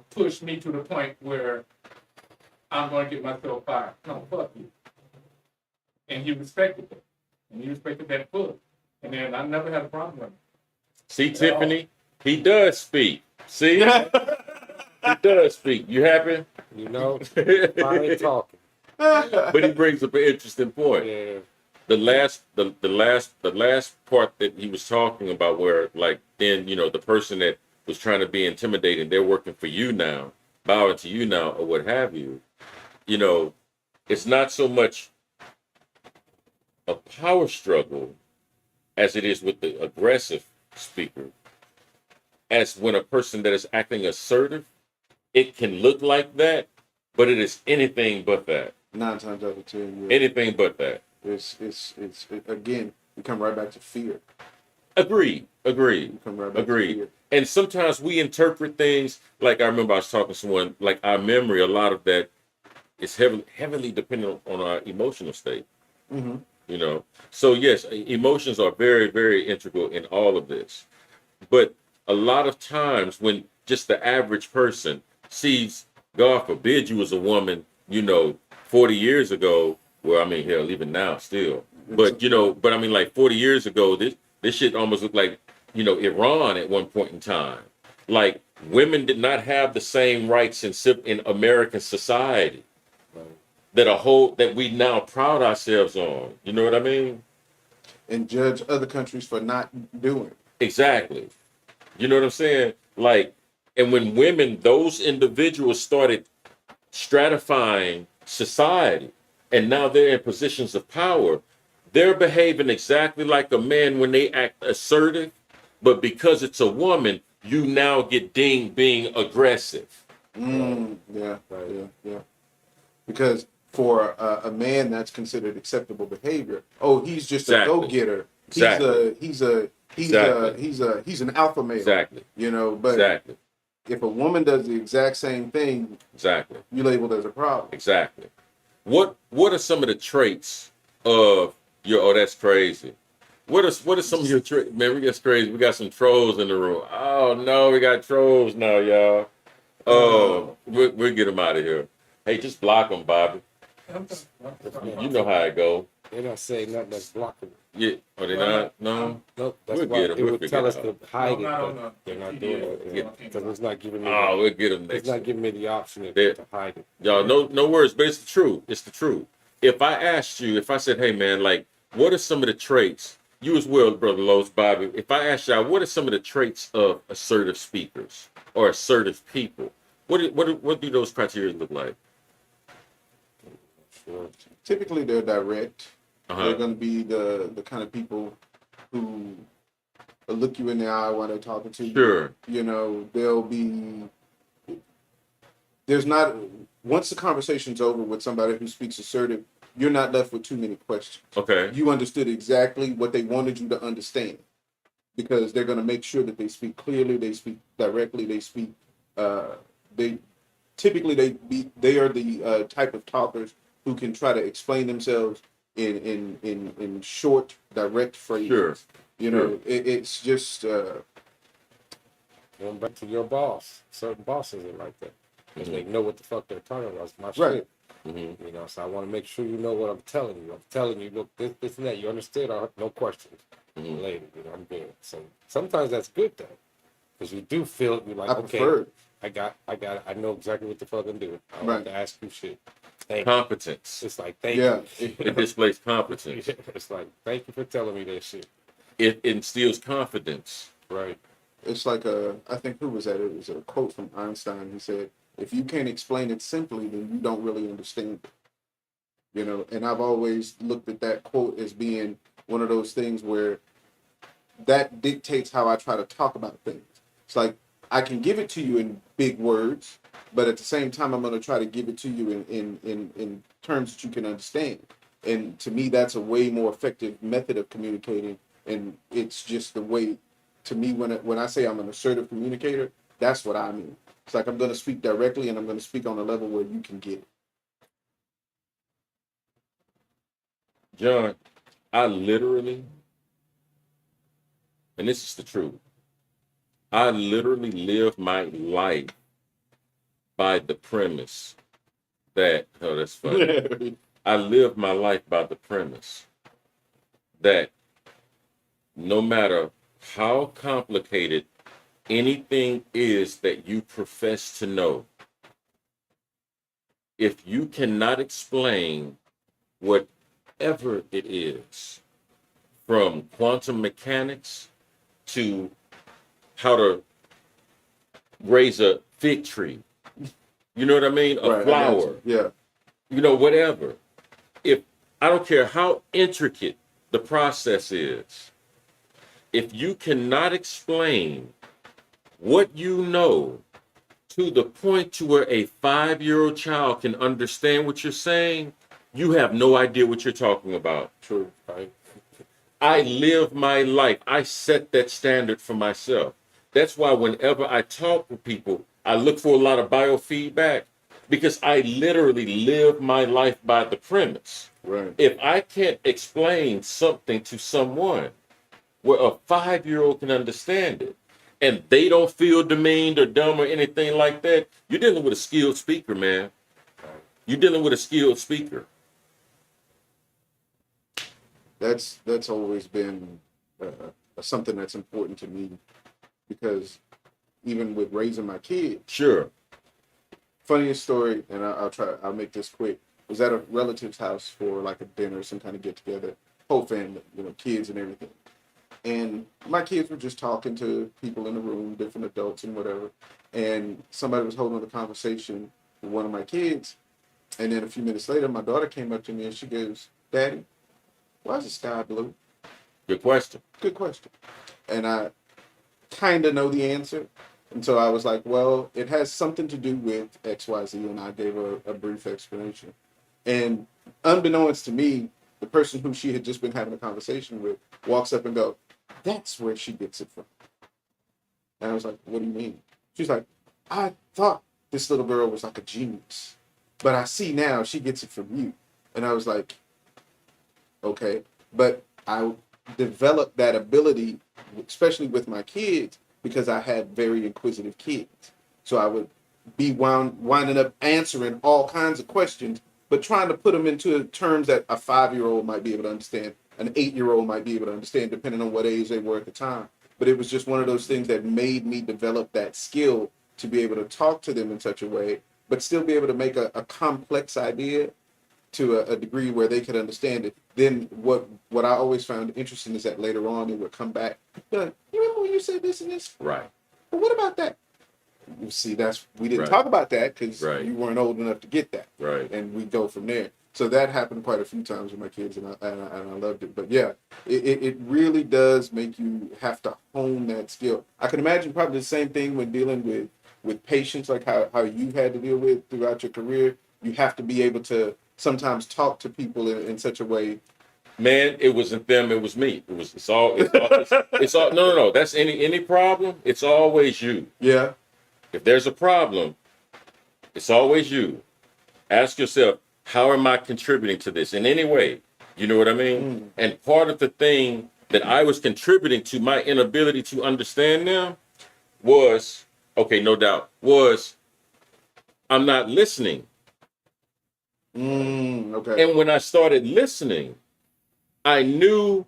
push me to the point where I'm going to get myself fired. No, fuck you. And he respected that. And he respected that fully. And then I never had a problem with him. See, Tiffany, he does speak. See? He does speak. You happy? Finally talking. But he brings up an interesting point. Yeah. The last part that he was talking about, where then the person that was trying to be intimidating, they're working for you now, bowing to you now, or what have you. It's not so much a power struggle as it is with the aggressive speaker. As when a person that is acting assertive, it can look like that, but it is anything but that. 9 times out of 10, Anything but that. It's again, we come right back to fear. Agreed. We come right back to fear. And sometimes we interpret things, like I remember I was talking to someone, like our memory, a lot of that is heavily dependent on our emotional state. Mm-hmm. So yes, emotions are very, very integral in all of this. But a lot of times when just the average person sees, God forbid you was a woman, 40 years ago, well, I mean, hell, even now still. But, but I mean, like 40 years ago, this shit almost looked like, Iran at one point in time. Like, women did not have the same rights in American society. that we now proud ourselves on. You know what I mean? And judge other countries for not doing. Exactly. You know what I'm saying? Like, and when women, those individuals started stratifying society, and now they're in positions of power, they're behaving exactly like a man when they act assertive, but because it's a woman, you now get deemed being aggressive. Yeah. Because for a man, that's considered acceptable behavior. Oh, he's just a go-getter. Exactly. He's an alpha male. Exactly. You know, but if a woman does the exact same thing, you labeled as a problem. Exactly. What are some of the traits of your? Oh, that's crazy. What are some of your traits? Man, we get crazy. We got some trolls in the room. Oh no, we got trolls now, y'all. Oh, we'll get them out of here. Hey, just block them, Bobby. You know how it go. They're not saying nothing that's blocking it. Yeah. Are they not? No. Nope. That's We'll why get 'em. it We'll would figure tell it us out. to hide No, it, no. but they're not doing it because it's not giving me. Oh, we'll get them next. It's not giving me the option to hide it. Y'all, no words, but it's the truth. It's the truth. If I asked you, if I said, hey man, like, what are some of the traits? You as well, Brother Lowe's, Bobby. If I asked y'all, what are some of the traits of assertive speakers or assertive people? What do those criteria look like? Sure. Typically, they're direct. They're going to be the kind of people who will look you in the eye while they're talking to you. Sure. You know, once the conversation's over with somebody who speaks assertive, you're not left with too many questions. Okay. You understood exactly what they wanted you to understand, because they're going to make sure that they speak clearly, they speak directly, they speak. They are the type of talkers who can try to explain themselves in short, direct phrases. Sure. You know, it's just. Going back to your boss, certain bosses are like that because they know what the fuck they're talking about. It's my Right. shit. You know, so I want to make sure you know what I'm telling you. I'm telling you, look, this and that. You understood? No questions. Later, you know, I'm good. So sometimes that's good though, because you do feel it. You're like, okay, I got it. I know exactly what the fuck I'm doing. I don't have to ask you shit. Competence. It's like, thank you. It displays competence. It's like, thank you for telling me that shit. It instills confidence. Right. It's like I think who was that? It was a quote from Einstein. He said, if you can't explain it simply, then you don't really understand it. You know, and I've always looked at that quote as being one of those things where that dictates how I try to talk about things. It's like, I can give it to you in big words, but at the same time, I'm going to try to give it to you in terms that you can understand. And to me, that's a way more effective method of communicating. And it's just the way, to me, when I say I'm an assertive communicator, that's what I mean. It's like I'm going to speak directly, and I'm going to speak on a level where you can get it. John, I literally, and this is the truth, I literally live my life by the premise that, oh, that's funny. I live my life by the premise that no matter how complicated anything is that you profess to know, if you cannot explain whatever it is, from quantum mechanics to how to raise a fig tree, you know what I mean? A flower. Yeah. You know, whatever. If I don't care how intricate the process is, if you cannot explain what you know to the point to where a 5-year-old child can understand what you're saying, you have no idea what you're talking about. True. Right? I live my life. I set that standard for myself. That's why whenever I talk with people, I look for a lot of biofeedback, because I literally live my life by the premise. Right. If I can't explain something to someone where a 5-year-old can understand it, and they don't feel demeaned or dumb or anything like that, you're dealing with a skilled speaker, man. You're dealing with a skilled speaker. That's always been something that's important to me, because even with raising my kids. Sure. Funniest story, and I'll make this quick. was at a relative's house for like a dinner, some kind of get together, whole family, kids and everything. And my kids were just talking to people in the room, different adults and whatever. And somebody was holding a conversation with one of my kids. And then a few minutes later, my daughter came up to me and she goes, "Daddy, why is the sky blue?" Good question. Good question. And I kind of know the answer. And so I was like, well, it has something to do with X, Y, Z. And I gave her a brief explanation. And unbeknownst to me, the person who she had just been having a conversation with walks up and goes, "That's where she gets it from." And I was like, "What do you mean?" She's like, "I thought this little girl was like a genius, but I see now she gets it from you." And I was like, okay. But I developed that ability, especially with my kids, because I had very inquisitive kids. So I would be winding up answering all kinds of questions, but trying to put them into terms that a 5-year-old might be able to understand, an 8-year-old might be able to understand, depending on what age they were at the time. But it was just one of those things that made me develop that skill to be able to talk to them in such a way, but still be able to make a complex idea to a degree where they could understand it. Then what I always found interesting is that later on it would come back. Be like, "You remember when you said this and this? Right. But what about that?" You see, we didn't Right. talk about that because Right. you weren't old enough to get that. Right. And we go from there. So that happened quite a few times with my kids, and I loved it. But yeah, it really does make you have to hone that skill. I can imagine probably the same thing when dealing with patients, like how you had to deal with throughout your career. You have to be able to sometimes talk to people in such a way. Man, it wasn't them, it was me. It's all no. That's any problem, it's always you. Yeah. If there's a problem, it's always you. Ask yourself, how am I contributing to this in any way? You know what I mean? And part of the thing that I was contributing to my inability to understand them was, okay, no doubt, was I'm not listening. Okay. And when I started listening, I knew,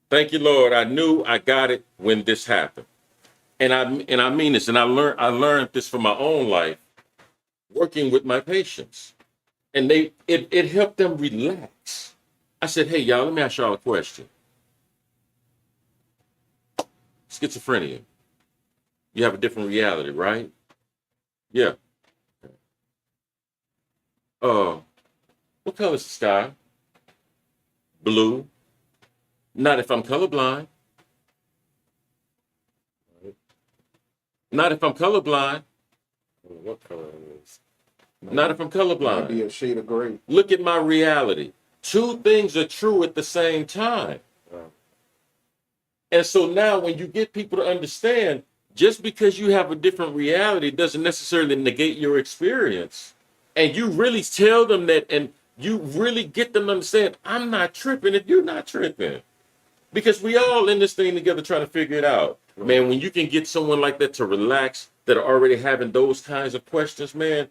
thank you, Lord, I knew I got it when this happened. And I mean this, and I learned this from my own life, working with my patients. And it helped them relax. I said, "Hey, y'all, let me ask y'all a question. Schizophrenia. You have a different reality, right? Yeah. What color is the sky? Blue. Not if I'm colorblind. Not if I'm colorblind. What color it is? Not if I'm Might colorblind. be a shade of gray. Look at my reality. Two things are true at the same time. And so now when you get people to understand, just because you have a different reality doesn't necessarily negate your experience. And you really tell them that, and you really get them to understand, I'm not tripping if you're not tripping. Because we all in this thing together trying to figure it out. Right. Man, when you can get someone like that to relax, that are already having those kinds of questions, man,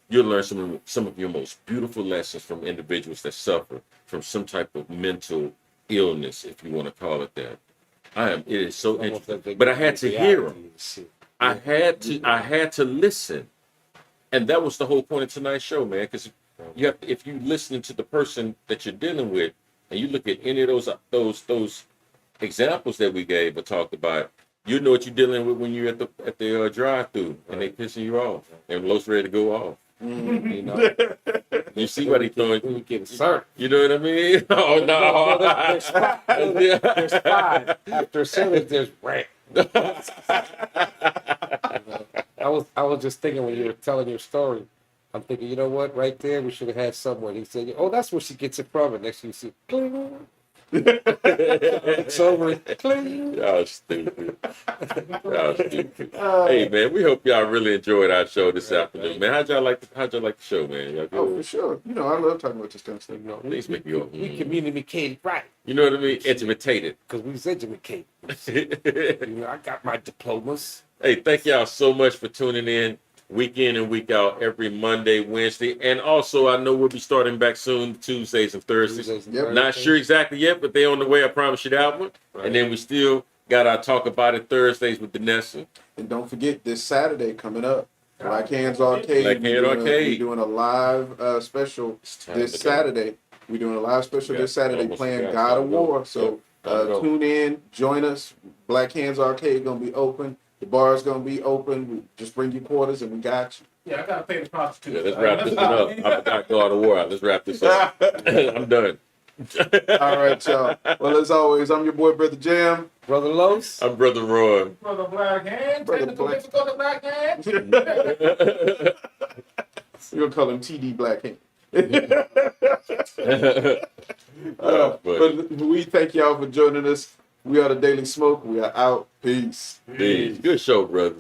you'll learn some of your most beautiful lessons from individuals that suffer from some type of mental illness, if you want to call it that. It is so interesting. But I had to hear them. I had to listen. And that was the whole point of tonight's show, man, because if you listening to the person that you're dealing with, and you look at any of those examples that we gave or talked about, you know what you're dealing with when you're at the drive-through and they pissing you off and Los ready to go off. You know, you see what he throwing. You get served. You know what I mean? Oh no! There's five. After service, there's rank. I was just thinking when you were telling your story. I'm thinking, you know what? Right there, we should have had someone. He said, "Oh, that's where she gets it from." And next you see, cling. It's over. Cling. Y'all stupid. Y'all stupid. Hey man, we hope y'all really enjoyed our show this afternoon, man. How'd y'all like the show, man? Y'all good? Oh, for sure. You know, I love talking about this kind of stuff. You know, Things make you go, we communicated right. You know what I mean? Educated. Because we was educated. You know, I got my diplomas. Hey, thank y'all so much for tuning in week in and week out every Monday, Wednesday. And also, I know we'll be starting back soon, Tuesdays and Thursdays. Not sure exactly yet, but they're on the way. I promise you that one. Right. And then we still got our Talk About It Thursdays with Vanessa. And don't forget this Saturday coming up, Black Hands Arcade. Black Hand Arcade. We're doing a live special this Saturday. We're doing a live special this Saturday playing God of War. So tune in, join us. Black Hands Arcade gonna be open. The bar's gonna be open. We just bring your quarters and we got you. Yeah, I gotta pay the prostitute. Yeah, let's wrap this one up. I forgot God of War. Let's wrap this up. I'm done. All right, y'all. Well, as always, I'm your boy, Brother Jam. Brother Los. I'm Brother Roy. Brother Black Hand. Brother Technical Black- difficulty Black Hand. We're gonna call him TD Black Hand. But we thank y'all for joining us. We are the Daily Smoke. We are out. Peace. Peace. Good show, brother.